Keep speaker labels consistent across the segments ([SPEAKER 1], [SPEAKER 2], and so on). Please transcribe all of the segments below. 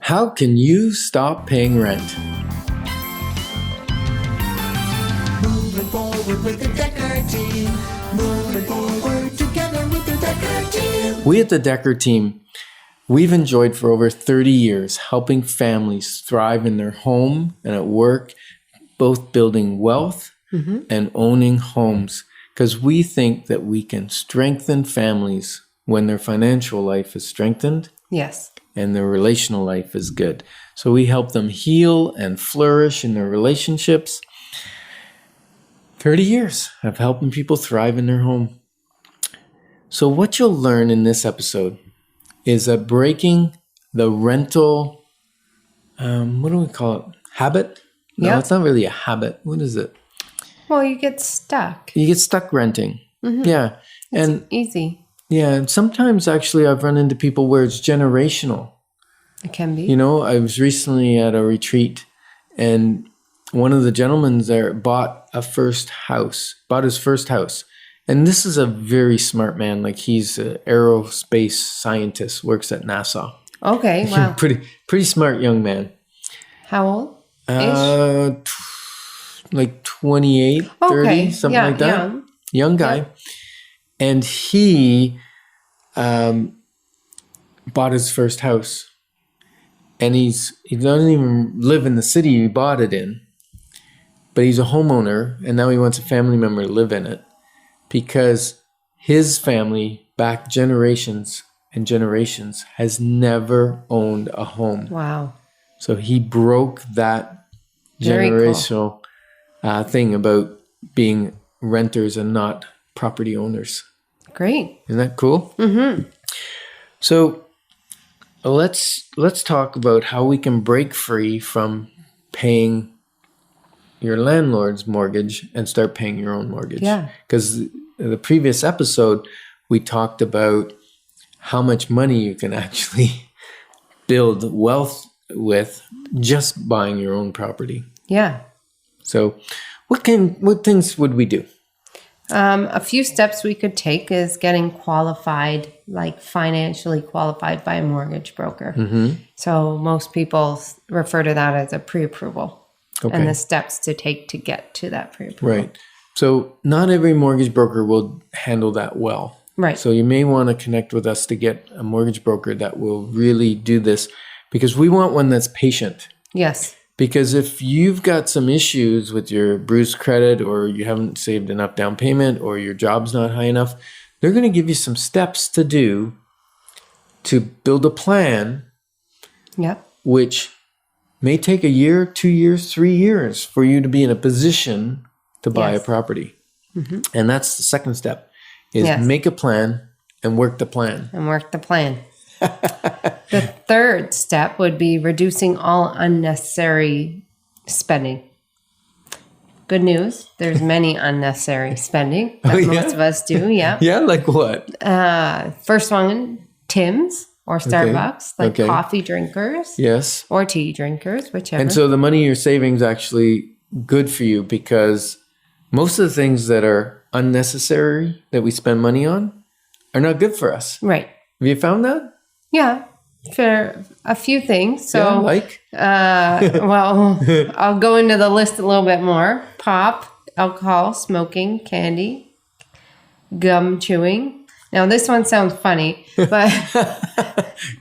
[SPEAKER 1] How can you stop paying rent?
[SPEAKER 2] Moving forward with the Dekker Team. Moving forward together with the Dekker Team.
[SPEAKER 1] We at the Dekker Team, we've enjoyed for over 30 years helping families thrive in their home and at work, both building wealth and owning homes, because we think that we can strengthen families when their financial life is strengthened.
[SPEAKER 3] Yes.
[SPEAKER 1] And their relational life is good. So we help them heal and flourish in their relationships. 30 years of helping people thrive in their home. So what you'll learn in this episode is that breaking the rental, what do we call it? Habit? No, It's not really a habit. What is it?
[SPEAKER 3] Well, you get stuck.
[SPEAKER 1] You get stuck renting. Yeah.
[SPEAKER 3] It's easy.
[SPEAKER 1] Yeah, and sometimes actually I've run into people where it's generational.
[SPEAKER 3] It can be.
[SPEAKER 1] You know, I was recently at a retreat and one of the gentlemen there bought his first house. And this is a very smart man. Like he's an Aerospace Scientist, works at NASA.
[SPEAKER 3] Okay, wow.
[SPEAKER 1] pretty smart young man.
[SPEAKER 3] How old?
[SPEAKER 1] Like 28, 30, something like that. Young guy. Yeah. And he bought his first house. And he doesn't even live in the city he bought it in. But he's a homeowner, and now he wants a family member to live in it. Because his family, back generations and generations, has never owned a home.
[SPEAKER 3] Wow.
[SPEAKER 1] So he broke that generational thing about being renters and not property owners.
[SPEAKER 3] Great.
[SPEAKER 1] Isn't that cool? Mm-hmm. So let's talk about how we can break free from paying your landlord's mortgage and start paying your own mortgage.
[SPEAKER 3] Yeah.
[SPEAKER 1] Because the previous episode, we talked about how much money you can actually build wealth with just buying your own property.
[SPEAKER 3] Yeah.
[SPEAKER 1] So what things would we do?
[SPEAKER 3] A few steps we could take is getting qualified, like financially qualified by a mortgage broker. So most people refer to that as a pre-approval and the steps to take to get to that pre-approval.
[SPEAKER 1] Right. So not every mortgage broker will handle that well.
[SPEAKER 3] Right.
[SPEAKER 1] So you may want to connect with us to get a mortgage broker that will really do this, because we want one that's patient.
[SPEAKER 3] Yes.
[SPEAKER 1] Because if you've got some issues with your bruised credit, or you haven't saved enough down payment, or your job's not high enough, they're going to give you some steps to do to build a plan, which may take a year, 2 years, 3 years for you to be in a position to buy a property. And that's the second step, is make a plan and work the plan.
[SPEAKER 3] The third step would be reducing all unnecessary spending. Good news, there's many unnecessary spending that most of us do,
[SPEAKER 1] Yeah, like what?
[SPEAKER 3] First one, Tim's or Starbucks, coffee drinkers.
[SPEAKER 1] Yes.
[SPEAKER 3] Or tea drinkers, whichever.
[SPEAKER 1] And so the money you're saving is actually good for you, because most of the things that are unnecessary that we spend money on are not good for us.
[SPEAKER 3] Right.
[SPEAKER 1] Have you found that?
[SPEAKER 3] Yeah, for a few things. So,
[SPEAKER 1] well,
[SPEAKER 3] I'll go into the list a little bit more. Pop, alcohol, smoking, candy, gum chewing. Now, this one sounds funny, but...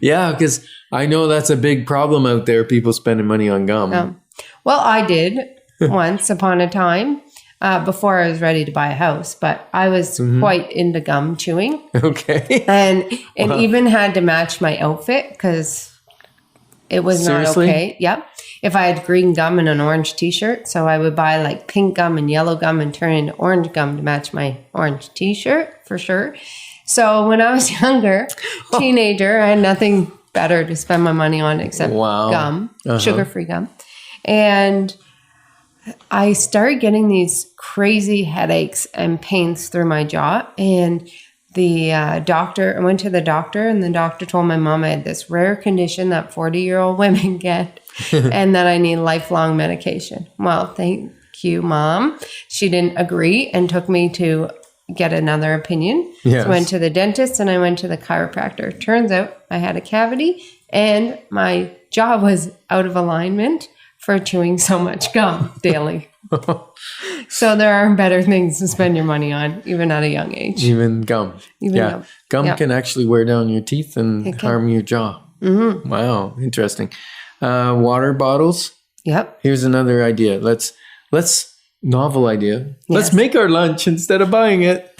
[SPEAKER 1] Yeah, because I know that's a big problem out there, people spending money on gum.
[SPEAKER 3] Well, I did once upon a time. Before I was ready to buy a house, but I was quite into gum chewing.
[SPEAKER 1] Okay.
[SPEAKER 3] And even had to match my outfit because it was not okay. Yep. If I had green gum and an orange t-shirt, so I would buy like pink gum and yellow gum and turn into orange gum to match my orange t-shirt for sure. So when I was younger, teenager, I had nothing better to spend my money on except gum, sugar-free gum. And I started getting these crazy headaches and pains through my jaw. And I went to the doctor, and the doctor told my mom I had this rare condition that 40-year-old women get and that I need lifelong medication. Well, thank you, Mom. She didn't agree and took me to get another opinion. Yes. So I went to the dentist and I went to the chiropractor. Turns out I had a cavity And my jaw was out of alignment for chewing so much gum daily. So there are better things to spend your money on, even at a young age.
[SPEAKER 1] Even gum. Gum
[SPEAKER 3] Yeah.
[SPEAKER 1] can actually wear down your teeth and harm your jaw. Mm-hmm. Wow, interesting. Water bottles.
[SPEAKER 3] Yep.
[SPEAKER 1] Here's another idea. Let's novel idea. Let's make our lunch instead of buying it.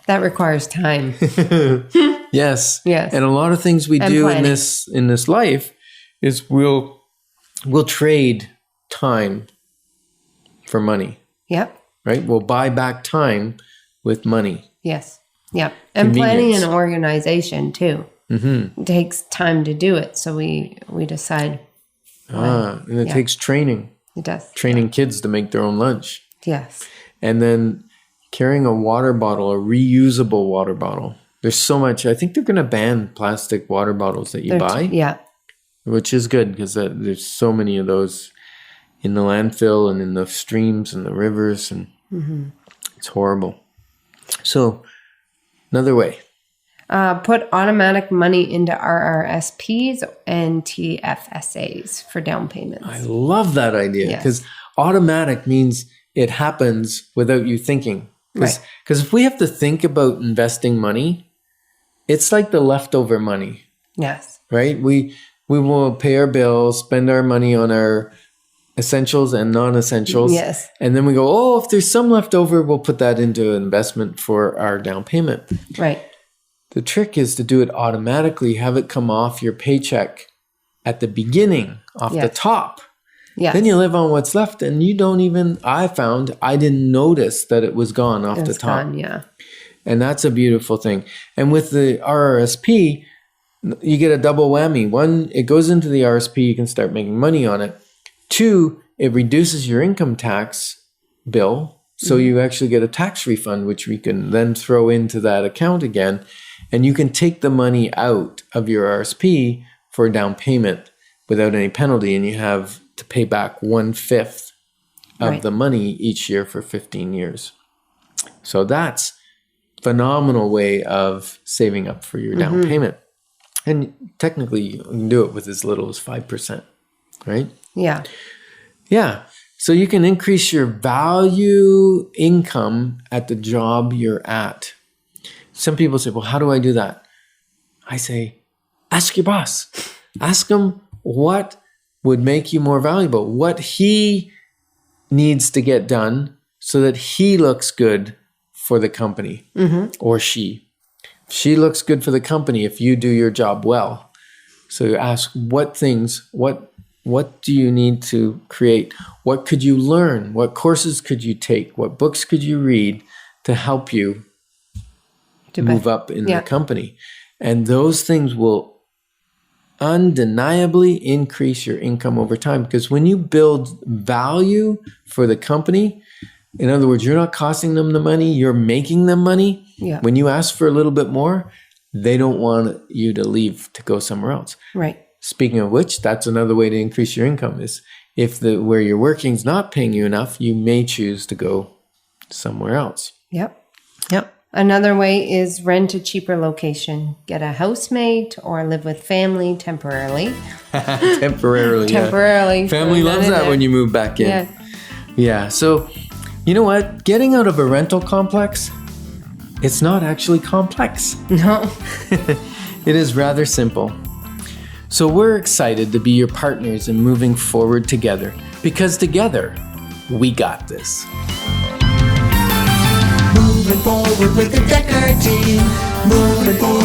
[SPEAKER 3] That requires time.
[SPEAKER 1] Yes.
[SPEAKER 3] Yes.
[SPEAKER 1] And a lot of things we do
[SPEAKER 3] planning.
[SPEAKER 1] in this life is we'll trade time for money.
[SPEAKER 3] Yep.
[SPEAKER 1] Right? We'll buy back time with money.
[SPEAKER 3] Yes. Yep. And planning
[SPEAKER 1] Convenience.
[SPEAKER 3] and organization too.
[SPEAKER 1] Mm-hmm.
[SPEAKER 3] It takes time to do it. So we decide.
[SPEAKER 1] And it takes training.
[SPEAKER 3] It does.
[SPEAKER 1] Training kids to make their own lunch.
[SPEAKER 3] Yes.
[SPEAKER 1] And then carrying a water bottle, a reusable water bottle. There's so much. I think they're going to ban plastic water bottles that you buy.
[SPEAKER 3] Yeah.
[SPEAKER 1] Which is good because there's so many of those in the landfill and in the streams and the rivers. And it's horrible. So another way.
[SPEAKER 3] Put automatic money into RRSPs and TFSAs for down payments.
[SPEAKER 1] I love that idea because automatic means it happens without you thinking. Because if we have to think about investing money, it's like the leftover money.
[SPEAKER 3] Yes.
[SPEAKER 1] Right? We will pay our bills, spend our money on our essentials and non-essentials.
[SPEAKER 3] Yes.
[SPEAKER 1] And then we go, oh, if there's some left over, we'll put that into investment for our down payment.
[SPEAKER 3] Right.
[SPEAKER 1] The trick is to do it automatically, have it come off your paycheck at the beginning, off the top.
[SPEAKER 3] Yeah.
[SPEAKER 1] Then you live on what's left and you don't even, I found, I didn't notice that it was gone off the top.
[SPEAKER 3] Gone, yeah.
[SPEAKER 1] And that's a beautiful thing. And with the RRSP, you get a double whammy. One, it goes into the RSP, you can start making money on it. Two, it reduces your income tax bill. So you actually get a tax refund, which we can then throw into that account again. And you can take the money out of your RSP for a down payment without any penalty. And you have to pay back 1/5 of the money each year for 15 years. So that's a phenomenal way of saving up for your down payment. And technically, you can do it with as little as 5%, right?
[SPEAKER 3] Yeah.
[SPEAKER 1] Yeah. So you can increase your value income at the job you're at. Some people say, well, how do I do that? I say, ask your boss. Ask him what would make you more valuable, what he needs to get done so that he looks good for the company or she. She looks good for the company if you do your job well. So you ask what things, what do you need to create? What could you learn? What courses could you take? What books could you read to help you move up in the company? And those things will undeniably increase your income over time. Because when you build value for the company, in other words, you're not costing them the money, you're making them money.
[SPEAKER 3] Yeah.
[SPEAKER 1] When you ask for a little bit more, they don't want you to leave to go somewhere else.
[SPEAKER 3] Right.
[SPEAKER 1] Speaking of which, that's another way to increase your income is if where you're working is not paying you enough, you may choose to go somewhere else.
[SPEAKER 3] Yep. Another way is rent a cheaper location. Get a housemate or live with family temporarily.
[SPEAKER 1] Temporarily. Family loves that when you move back in. Yeah. So, you know what? Getting out of a rental complex, it's not actually complex.
[SPEAKER 3] No.
[SPEAKER 1] It is rather simple. So we're excited to be your partners in moving forward together because together we got this.
[SPEAKER 2] Moving forward with the Dekker Team. Moving forward.